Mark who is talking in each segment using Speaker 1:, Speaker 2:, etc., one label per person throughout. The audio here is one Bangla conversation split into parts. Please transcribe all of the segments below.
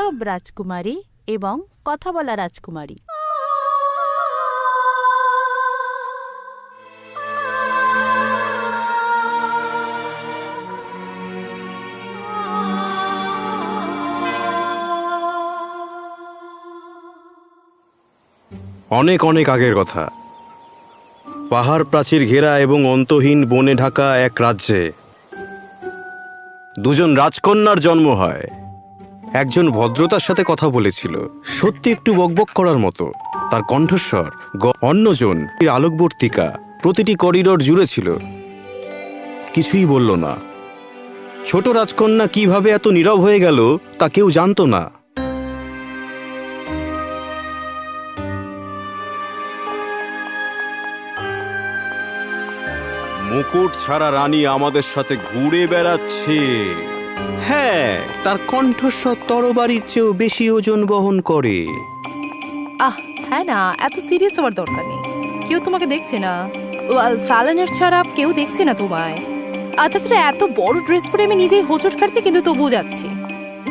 Speaker 1: নীরব রাজকুমারী এবং কথা বলা রাজকুমারী।
Speaker 2: অনেক অনেক আগের কথা, পাহাড় প্রাচীর ঘেরা এবং অন্তহীন বনে ঢাকা এক রাজ্যে দুজন রাজকন্যার জন্ম হয়। একজন ভদ্রতার সাথে কথা বলেছিল, সত্যি একটু বকবক করার মতো তার কণ্ঠস্বর। অন্যজন আলোকবর্তিকা প্রতিটি করিডোর জুড়ে ছিল, কিছুই বলল না। ছোট রাজকন্যা কিভাবে এত নীরব হয়ে গেল তা কেউ জানত না। মুকুট ছাড়া রানী আমাদের সাথে ঘুরে বেড়াচ্ছে। হ্যাঁ, তার কণ্ঠস্বর তরবারির চেয়েও বেশি ওজন বহন করে।
Speaker 3: হ্যাঁ না, এত সিরিয়াস হওয়ার দরকার নেই। কেউ তোমাকে দেখছে না, ফ্যালনের ছাড়া কেউ দেখছে না তোমায়। তাছাড়া এত বড় ড্রেস পরে আমি নিজেই হোঁচট খাচ্ছি, কিন্তু তবুও যাচ্ছি।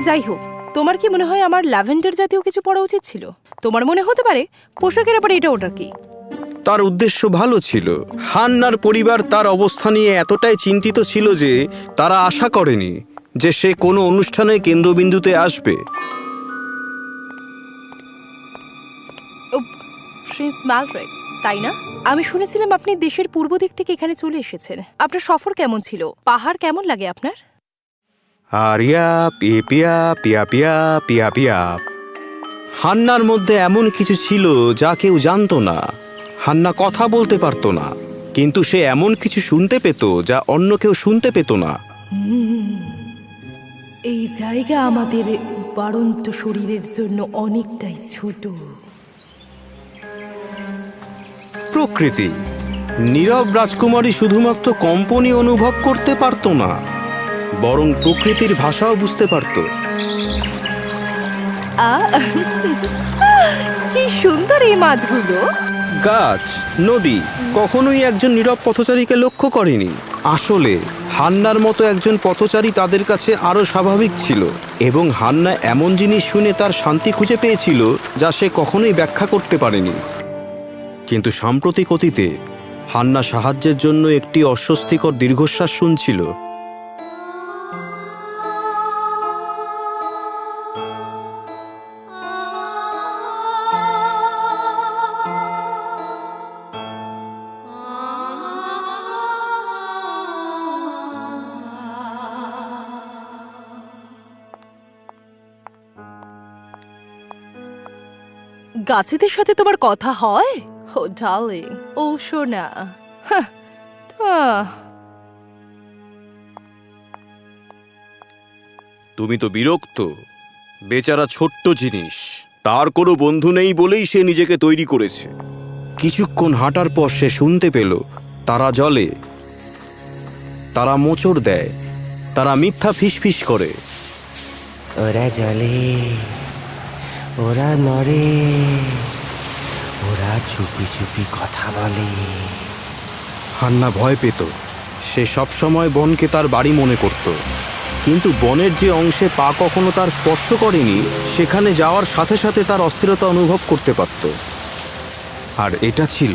Speaker 3: যাই হোক, তোমার কি মনে হয় আমার ল্যাভেন্ডার জাতীয় কিছু পরা উচিত ছিল? তোমার মনে হতে পারে পোশাকের ব্যাপারে এটা ওটা কি।
Speaker 2: তার উদ্দেশ্য ভালো ছিল। হান্নার পরিবার তার অবস্থা নিয়ে এতটাই চিন্তিত ছিল যে তারা আশা করেনি যে সে কোনো অনুষ্ঠানে কেন্দ্রবিন্দুতে আসবে।
Speaker 3: প্রিন্স ম্যালরেক, তাই না? আমি শুনেছিলাম আপনি দেশের পূর্ব দিক থেকে এখানে চলে এসেছেন। আপনার সফর কেমন ছিল? পাহাড় কেমন লাগে আপনার?
Speaker 2: আরিয়া পিয়া পিয়া পিয়া পিয়া পিয়া পিয়া। হান্নার মধ্যে এমন কিছু ছিল যা কেউ জানত না। হান্না কথা বলতে পারত না, কিন্তু সে এমন কিছু শুনতে পেত যা অন্য কেউ শুনতে পেত না।
Speaker 3: এই জায়গা আমাদের বাড়ন্ত শরীরের জন্য অনেকটাই ছোট।
Speaker 2: প্রকৃতি। নীরব রাজকুমারী শুধুমাত্র কম্পনই অনুভব করতে পারত না, বরং প্রকৃতির ভাষাও বুঝতে পারত।
Speaker 3: কি সুন্দর এই মাছগুলো!
Speaker 2: গাছ, নদী কখনোই একজন নীরব পথচারীকে লক্ষ্য করেনি। আসলে হান্নার মতো একজন পথচারী তাদের কাছে আরো স্বাভাবিক ছিল, এবং হান্না এমন জিনিস শুনে তার শান্তি খুঁজে পেয়েছিল যা সে কখনোই ব্যাখ্যা করতে পারেনি। কিন্তু সাম্প্রতিক অতীতে হান্না সাহায্যের জন্য একটি অস্বস্তিকর দীর্ঘশ্বাস শুনছিল।
Speaker 3: গাছেদের সাথে তোমার কথা হয়? ও ডার্লিং, ও সোনা।
Speaker 2: তুমি তো বিরক্ত। বেচারা ছোট্ট জিনিস, তার কোনো বন্ধু নেই বলেই সে নিজেকে তৈরি করেছে। কিছুক্ষণ হাঁটার পর সে শুনতে পেল তারা জ্বলে, তারা মোচড় দেয়, তারা মিথ্যা ফিসফিস করে।
Speaker 4: ওরা জ্বলে, ওরা মরে, ওরা চুপি চুপি কথা বলে।
Speaker 2: হান্না ভয় পেত। সে সবসময় বনকে তার বাড়ি মনে করত, কিন্তু বনের যে অংশে পা কখনো তার স্পর্শ করেনি সেখানে যাওয়ার সাথে সাথে তার অস্থিরতা অনুভব করতে পারত। আর এটা ছিল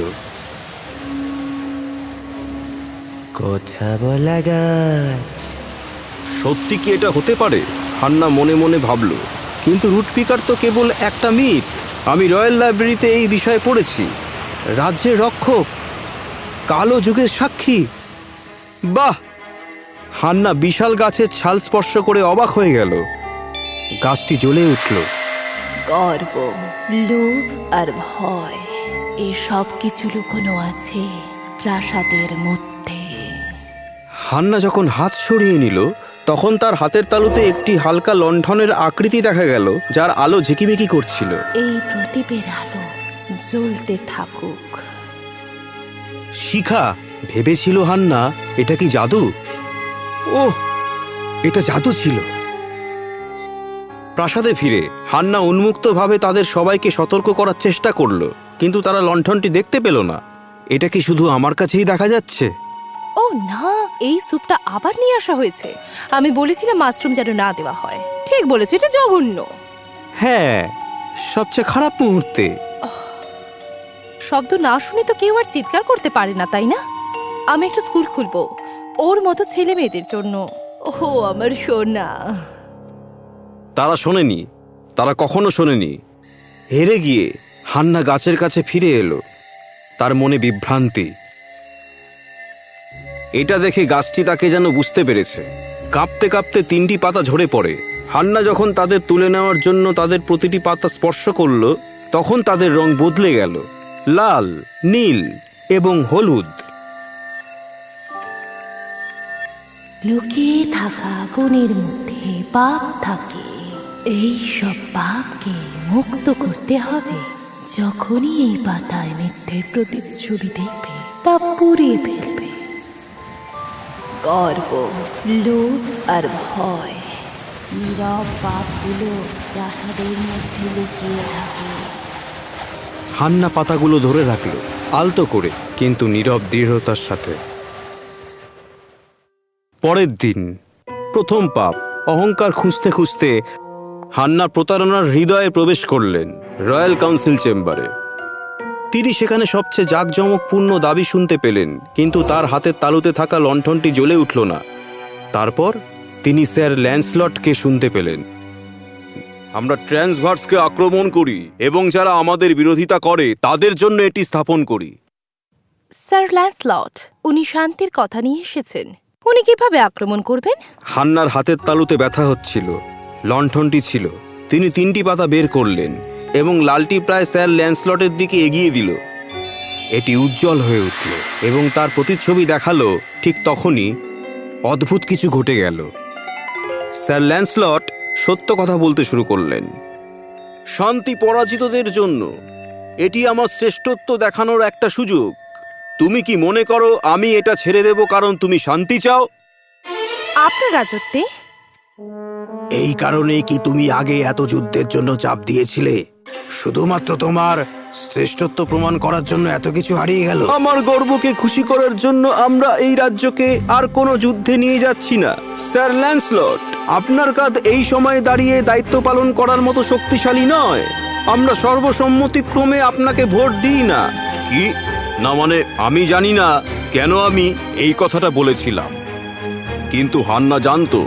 Speaker 4: কথা বলা গাছ।
Speaker 2: সত্যি কি এটা হতে পারে? হান্না মনে মনে ভাবল। কিন্তু রুটপিকার তো কেবল একটা মিথ। আমি রয়্যাল লাইব্রেরিতে এই বিষয়ে পড়েছি। রাজ্যের রক্ষক, কালো যুগের সাক্ষী। বাহ! হান্না বিশাল গাছের ছাল স্পর্শ করে অবাক হয়ে গেল। গাছটি জ্বলে উঠল।
Speaker 5: গর্ব, লোভ আর ভয়, এসব কিছু লুকোনো আছে প্রাসাদের মধ্যে।
Speaker 2: হান্না যখন হাত সরিয়ে নিল তখন তার হাতের তালুতে একটি হালকা লণ্ঠনের আকৃতি দেখা গেল, যার আলো ঝিকিমিকি করছিল।
Speaker 5: এই প্রদীপের আলো জ্বলতে থাকুক।
Speaker 2: শিখা। ভেবেছিল হান্না, এটা কি জাদু? ওহ, এটা জাদু ছিল। প্রাসাদে ফিরে হান্না উন্মুক্তভাবে তাদের সবাইকে সতর্ক করার চেষ্টা করল, কিন্তু তারা লণ্ঠনটি দেখতে পেল না। এটা কি শুধু আমার কাছেই দেখা যাচ্ছে?
Speaker 3: ও না, এই স্যুপটা আবার নিয়ে আসা হয়েছে। আমি বলেছিলাম মাশরুম যেন না দেওয়া হয়। ঠিক বলেছি, এটা জঘন্য।
Speaker 2: হ্যাঁ, সবচেয়ে খারাপ মুহূর্তে।
Speaker 3: শব্দ না শুনে তো কেউ আর চিৎকার করতে পারে না, তাই না? আমি একটা স্কুল খুলবো ওর মতো ছেলে মেয়েদের জন্য। ওহো আমার সোনা।
Speaker 2: তারা শোনেনি, তারা কখনো শোনেনি। হেরে গিয়ে হান্না গাছের কাছে ফিরে এলো। তার মনে বিভ্রান্তি। এটা দেখে গাছটি তাকে যেন বুঝতে পেরেছে। কাঁপতে কাঁপতে 3টি পাতা ঝরে পড়ে। হান্না যখন তাদের তুলে নেওয়ার জন্য তাদের প্রতিটি পাতা স্পর্শ করল, তখন তাদের রং বদলে গেল, লাল, নীল এবং হলুদ।
Speaker 5: লুকিয়ে থাকা আগুনের মধ্যে পাপ থাকে। এই সব পাপকে মুক্ত করতে হবে। যখনই এই পাতায় মিথ্যের প্রতিচ্ছবি দেখবে, তা পুড়িয়ে ফেলবে। গর্ব, লোভ আর ভয়, নীরব পাপগুলো প্রাসাদের মধ্যে লুকিয়ে থাকে।
Speaker 2: হান্না পাতাগুলো ধরে রাখল, আলতো করে কিন্তু নীরব দৃঢ়তার সাথে। পরের দিন প্রথম পাপ, অহংকার খুঁজতে খুঁজতে হান্না প্রতারণার হৃদয়ে প্রবেশ করলেন, রয়্যাল কাউন্সিল চেম্বারে। তিনি সেখানে সবচেয়ে জাঁকজমকপূর্ণ দাবি শুনতে পেলেন, কিন্তু তার হাতের তালুতে থাকা লণ্ঠনটি জ্বলে উঠল না। তারপর তিনি স্যার ল্যান্সলটকে শুনতে পেলেন, আমরা ট্রান্সভার্সকে আক্রমণ করি এবং যারা আমাদের বিরোধিতা করে তাদের জন্য এটি স্থাপন করি।
Speaker 3: স্যার ল্যান্সলট, উনি শান্তির কথা নিয়ে এসেছেন। উনি কিভাবে আক্রমণ করবেন?
Speaker 2: হান্নার হাতের তালুতে ব্যথা হচ্ছিল। লণ্ঠনটি ছিল। তিনি 3টি পাতা বের করলেন এবং লালটি প্রায় স্যার ল্যান্সলটের দিকে এগিয়ে দিল। এটি উজ্জ্বল হয়ে উঠল এবং তার প্রতিচ্ছবি দেখালো। ঠিক তখনই অদ্ভুত কিছু ঘটে গেল। স্যার ল্যান্সলট সত্য কথা বলতে শুরু করলেন। শান্তি পরাজিতদের জন্য এটি আমার শ্রেষ্ঠত্ব দেখানোর একটা সুযোগ। তুমি কি মনে করো আমি এটা ছেড়ে দেব কারণ তুমি শান্তি চাও?
Speaker 3: আপনার রাজত্বে?
Speaker 2: এই কারণেই কি তুমি আগে এত যুদ্ধের জন্য চাপ দিয়েছিলে? শুধুমাত্র তোমার শ্রেষ্ঠত্ব প্রমাণ করার জন্য এত কিছু হারিয়ে গেল? আমার গর্বকে খুশি করার জন্য আমরা এই রাজ্যকে আর কোনো যুদ্ধে নিয়ে যাচ্ছি না। স্যার ল্যান্সলট, আপনার কাঁধ এই সময় দাঁড়িয়ে দায়িত্ব পালন করার মতো শক্তিশালী নয়। আমরা সর্বসম্মতিক্রমে আপনাকে ভোট দিই না। কি না মানে আমি জানি না কেন আমি এই কথাটা বলেছিলাম, কিন্তু হান্না জানতো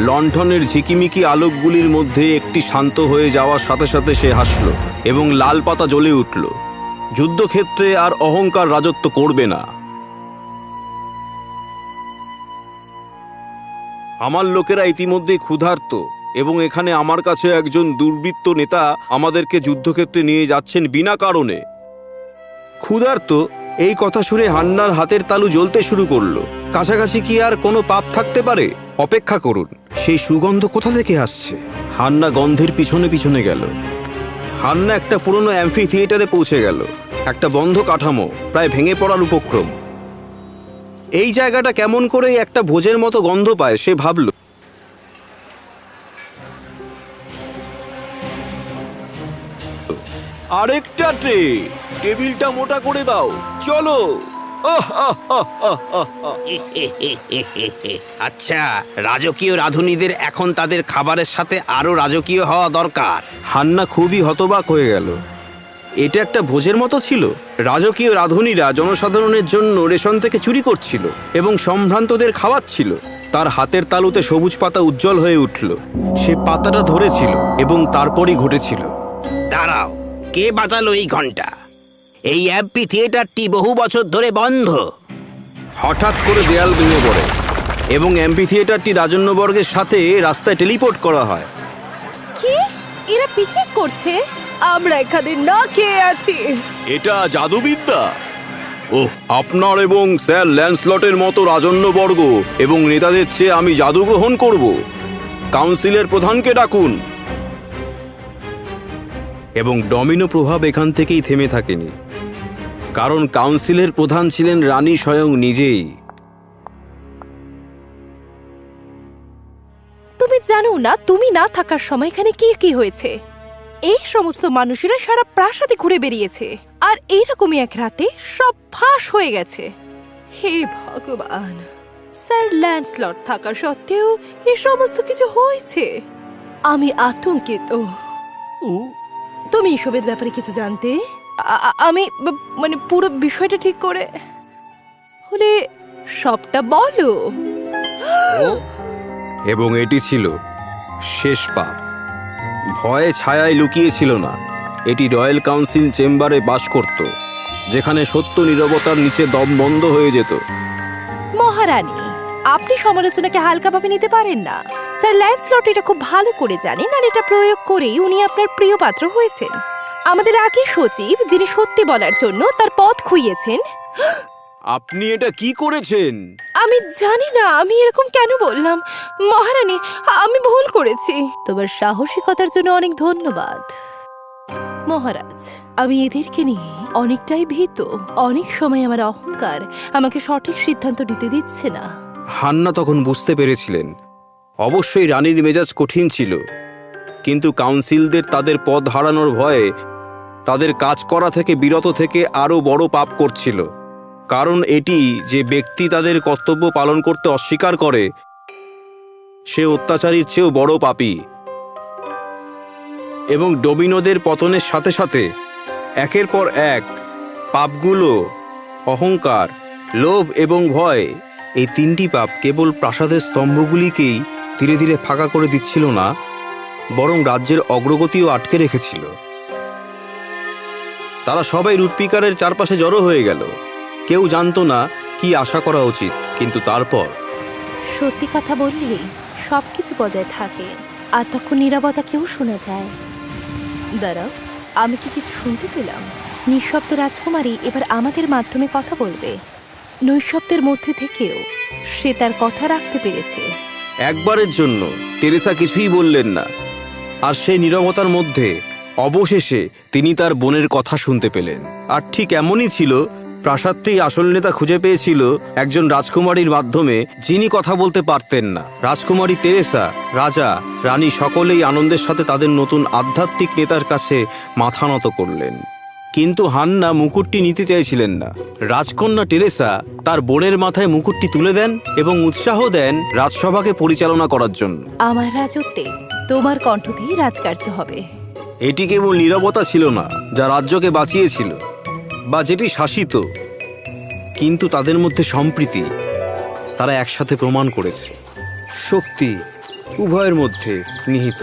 Speaker 2: লণ্ঠনের ঝিকিমিকি আলোকগুলির মধ্যে একটি শান্ত হয়ে যাওয়ার সাথে সাথে সে হাসল এবং লাল পাতা জ্বলে উঠল। যুদ্ধক্ষেত্রে আর অহংকার রাজত্ব করবে না। আমার লোকেরা ইতিমধ্যে ক্ষুধার্ত এবং এখানে আমার কাছে একজন দুর্বৃত্ত নেতা আমাদেরকে যুদ্ধক্ষেত্রে নিয়ে যাচ্ছেন বিনা কারণে। ক্ষুধার্ত এই কথা শুনে হান্নার হাতের তালু জ্বলতে শুরু করলো। কাছাকাছি কি আর কোনো পাপ থাকতে পারে? অপেক্ষা করুন, সেই সুগন্ধ কোথা থেকে আসছে? হান্না গন্ধের পিছনে পিছনে গেল। হান্না একটা পুরনো অ্যাম্ফি থিয়েটারে পৌঁছে গেল। একটা বন্ধ কাঠামো, প্রায় ভেঙে পড়ার উপক্রম। এই জায়গাটা কেমন করে একটা ভোজের মতো গন্ধ পায় সে ভাবল। আরেকটা ট্রে, টেবিলটা মোটা করে দাও, চলো।
Speaker 6: আচ্ছা, রাজকীয় রাঁধুনিদের এখন তাদের খাবারের সাথে আরো রাজকীয় হওয়া দরকার।
Speaker 2: হান্না খুবই হতবাক হয়ে গেল। এটা একটা ভোজের মতো ছিল। রাজকীয় রাঁধুনিরা জনসাধারণের জন্য রেশন থেকে চুরি করছিল এবং সম্ভ্রান্তদের খাওয়াচ্ছিল। তার হাতের তালুতে সবুজ পাতা উজ্জ্বল হয়ে উঠল। সে পাতাটা ধরেছিল এবং তারপরই ঘটেছিল।
Speaker 6: দাঁড়াও, কে বাজালো এই ঘন্টা? এই অ্যাম্পি থিয়েটারটি বহু বছর ধরে বন্ধ।
Speaker 2: হঠাৎ করে দেয়াল ভেঙে পড়ে এবং অ্যাম্পি থিয়েটারটি রাজন্যবর্গের সাথে রাস্তায় টেলিপোর্ট করা হয়।
Speaker 3: কি? এরা পিকনিক করছে? আমরা এখানে না খেয়ে আছি।
Speaker 2: এটা জাদুবিদ্যা? ও, আপনার এবং স্যার ল্যান্সলটের মতো রাজন্যবর্গ এবং নেতাদের চেয়ে আমি জাদু গ্রহণ করব? কাউন্সিলের প্রধানকে ডাকুন। এবং ডমিনো প্রভাব এখান থেকেই থেমে থাকেনি, কারণ কাউন্সিলের প্রধান ছিলেন রানী স্বয়ং নিজেই।
Speaker 3: তুমি জানো না তুমি না থাকার সময় এখানে কি কি হয়েছে? এই সমস্ত মানুষেরা সারা প্রাসাদে ঘুরে বেরিয়েছে, আর এইরকমই এক রাতে সব ফাঁস হয়ে গেছে। হে ভগবান, স্যার ল্যান্সলট থাকা সত্ত্বেও এই সমস্ত কিছু হয়েছে। আমি আতঙ্কিত। তুমি এসবের ব্যাপারে কিছু জানতে? আমি মানে পুরো বিষয়টা ঠিক করে হলে সবটা বলো।
Speaker 2: এবং এটি ছিল শেষ পাপ। ভয়ে ছায়ায় লুকিয়েছিল না, এটি রয়্যাল কাউন্সিল চেম্বারে বাস করত, যেখানে সত্য নীরবতার নিচে দম বন্ধ হয়ে যেত।
Speaker 3: মহারানী, আপনি সমালোচনাকে হালকাভাবে নিতে পারেন না। স্যার ল্যান্সলট এটা খুব ভালো করে জানেন, আর এটা প্রয়োগ করেই উনি আপনার প্রিয় পাত্র হয়েছেন। আমাদের আগে সচিব, যিনি সত্যি বলার জন্য তার পথ খুইয়েছেন।
Speaker 2: আপনি এটা কি করেছেন?
Speaker 3: আমি জানি না আমি এরকম কেন বললাম। মহারানী, আমি ভুল করেছি। তোমার সাহসিকতার জন্য অনেক ধন্যবাদ মহারাজ। আমি এদেরকে নিয়ে অনেকটাই ভীত। অনেক সময় আমার অহংকার আমাকে সঠিক সিদ্ধান্ত নিতে দিচ্ছে না।
Speaker 2: হান্না তখন বুঝতে পেরেছিলেন, অবশ্যই রানীর মেজাজ কঠিন ছিল, কিন্তু কাউন্সিলদের তাদের পদ হারানোর ভয়ে তাদের কাজ করা থেকে বিরত থেকে আরও বড় পাপ করছিল। কারণ এটি যে ব্যক্তি তাদের কর্তব্য পালন করতে অস্বীকার করে, সে অত্যাচারীর চেয়েও বড় পাপী। এবং ডোমিনোদের পতনের সাথে সাথে একের পর এক পাপগুলো, অহংকার, লোভ এবং ভয়, এই তিনটি পাপ কেবল প্রাসাদের স্তম্ভগুলিকেই ধীরে ধীরে ফাঁকা করে দিচ্ছিল না, বরং রাজ্যের অগ্রগতিও আটকে রেখেছিল। তারা সবাই রুটপিকারের চারপাশে জড়ো হয়ে গেল। কেউ জানতো না কি আশা করা উচিত, কিন্তু তারপর
Speaker 5: সত্যি কথা বললে সবকিছু বজায় থাকে, আর তখন নীরবতা কেউ শোনা যায়।
Speaker 3: দাঁড়াও, আমি কি কিছু শুনতে পেলাম?
Speaker 5: নিঃশব্দ রাজকুমারী এবার আমাদের মাধ্যমে কথা বলবে। নৈশব্দের মধ্যে থেকেও সে তার কথা রাখতে পেরেছে।
Speaker 2: একবারের জন্য টেরেসা কিছুই বললেন না, আর সেই নীরবতার মধ্যে অবশেষে তিনি তার বোনের কথা শুনতে পেলেন। আর ঠিক এমনই ছিল, প্রাসাদটি আসল নেতা খুঁজে পেয়েছিল একজন রাজকুমারীর মাধ্যমে, যিনি কথা বলতে পারতেন না। রাজকুমারী তেরেসা, রাজা, রানী সকলেই আনন্দের সাথে তাদের নতুন আধ্যাত্মিক নেতার কাছে মাথা নত করলেন। কিন্তু হান্না মুকুটটি নিতে চাইছিলেন না। রাজকন্যা টেরেসা তার বোনের মাথায় মুকুটটি তুলে দেন এবং উৎসাহ দেন রাজসভাকে পরিচালনা করার জন্য।
Speaker 3: আমার রাজত্বে তোমার কণ্ঠ দিয়ে রাজকার্য হবে।
Speaker 2: এটি কেবল নীরবতা ছিল না যা রাজ্যকে বাঁচিয়েছিল বা যেটি শাসিত, কিন্তু তাদের মধ্যে সম্প্রীতি। তারা একসাথে প্রমাণ করেছে শক্তি উভয়ের মধ্যে নিহিত।